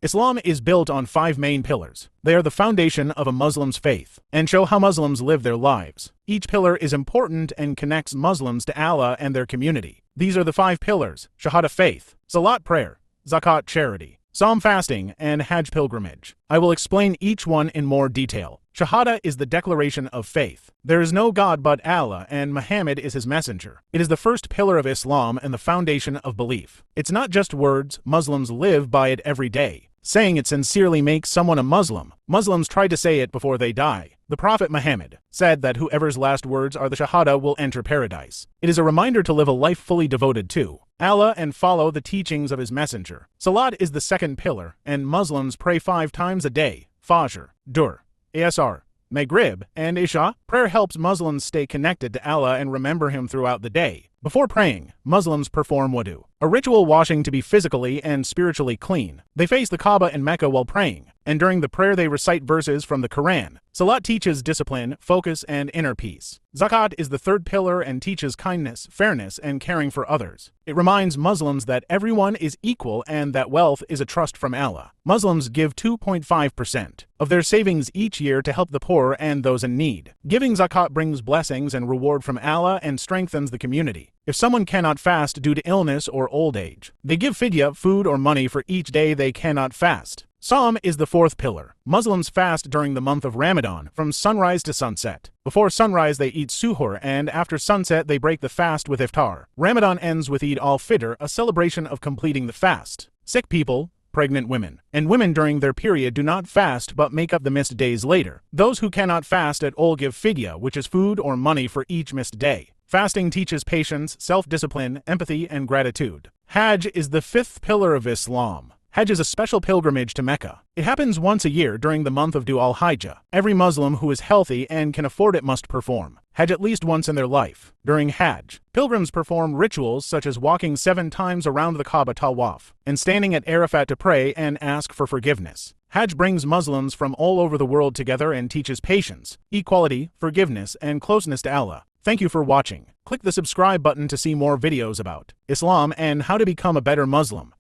Islam is built on 5 main pillars. They are the foundation of a Muslim's faith and show how Muslims live their lives. Each pillar is important and connects Muslims to Allah and their community. These are the 5 pillars: Shahada faith, Salat prayer, Zakat charity, Sawm fasting, and Hajj pilgrimage. I will explain each one in more detail. Shahada is the declaration of faith. There is no God but Allah, and Muhammad is his messenger. It is the first pillar of Islam and the foundation of belief. It's not just words, Muslims live by it every day. Saying it sincerely makes someone a Muslim. Muslims try to say it before they die. The Prophet Muhammad said that whoever's last words are the Shahada will enter paradise. It is a reminder to live a life fully devoted to Allah and follow the teachings of his messenger. Salat is the second pillar, and Muslims pray 5 times a day: Fajr, Dur, Asr, Maghrib, and Isha. Prayer helps Muslims stay connected to Allah and remember him throughout the day. Before praying, Muslims perform wudu, a ritual washing to be physically and spiritually clean. They face the Kaaba in Mecca while praying, and during the prayer they recite verses from the Quran. Salat teaches discipline, focus, and inner peace. Zakat is the third pillar and teaches kindness, fairness, and caring for others. It reminds Muslims that everyone is equal and that wealth is a trust from Allah. Muslims give 2.5% of their savings each year to help the poor and those in need. Giving zakat brings blessings and reward from Allah and strengthens the community. If someone cannot fast due to illness or old age, they give fidya, food or money for each day they cannot fast. Sawm is the fourth pillar. Muslims fast during the month of Ramadan, from sunrise to sunset. Before sunrise they eat suhoor, and after sunset they break the fast with iftar. Ramadan ends with Eid al-Fitr, a celebration of completing the fast. Sick people, pregnant women, and women during their period do not fast but make up the missed days later. Those who cannot fast at all give fidya, which is food or money for each missed day. Fasting teaches patience, self-discipline, empathy, and gratitude. Hajj is the fifth pillar of Islam. Hajj is a special pilgrimage to Mecca. It happens once a year during the month of Dhul al-Hijjah. Every Muslim who is healthy and can afford it must perform Hajj at least once in their life. During Hajj, pilgrims perform rituals such as walking 7 times around the Kaaba tawaf and standing at Arafat to pray and ask for forgiveness. Hajj brings Muslims from all over the world together and teaches patience, equality, forgiveness, and closeness to Allah. Thank you for watching. Click the subscribe button to see more videos about Islam and how to become a better Muslim.